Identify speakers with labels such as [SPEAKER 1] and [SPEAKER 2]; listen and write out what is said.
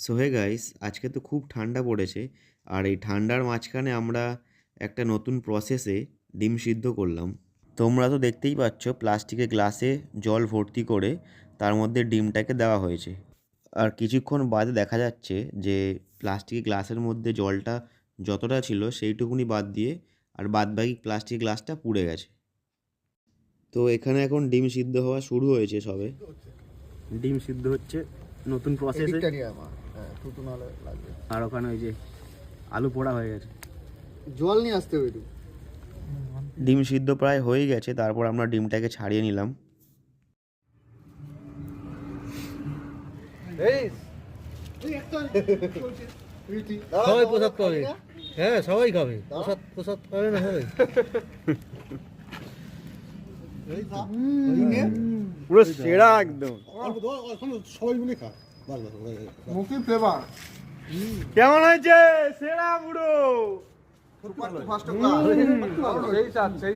[SPEAKER 1] So hey guys, আজকে তো খুব ঠান্ডা পড়েছে। আর এই ঠান্ডার মাঝখানে আমরা একটা নতুন প্রসেসে ডিম সিদ্ধ করলাম। তোমরা তো দেখতেই পাচ্ছ, প্লাস্টিকের গ্লাসে জল ভর্তি করে তার মধ্যে ডিমটাকে দেওয়া হয়েছে। আর কিছুক্ষণ বাদে দেখা যাচ্ছে যে প্লাস্টিকের গ্লাসের মধ্যে জলটা যতটা ছিল সেইটুকুনি বাদ দিয়ে আর বাদবাকি প্লাস্টিক গ্লাসটা পুড়ে গেছে। তো এখানে এখন ডিম সিদ্ধ হওয়া শুরু হয়েছে সবে। ডিম সিদ্ধ হচ্ছে নতুন প্রসেসে। আর ওখানে ওই যে আলু পোড়া হয়ে গেছে,
[SPEAKER 2] জল নিয়ে আসতে হবে।
[SPEAKER 1] ডিম সিদ্ধ প্রায় হয়ে গেছে। তারপর আমরা ডিমটাকে ছাড়িয়ে নিলাম।
[SPEAKER 2] সবাই প্রসাদ পাবে। হ্যাঁ, সবাই খাবে। প্রসাদ পাবে না সবাই?
[SPEAKER 1] পুরো সেরা একদম।
[SPEAKER 2] সবাই মিলে খা। মুখে ফ্লেভার
[SPEAKER 1] কেমন হয়েছে? সেরা পুরো।
[SPEAKER 2] First class.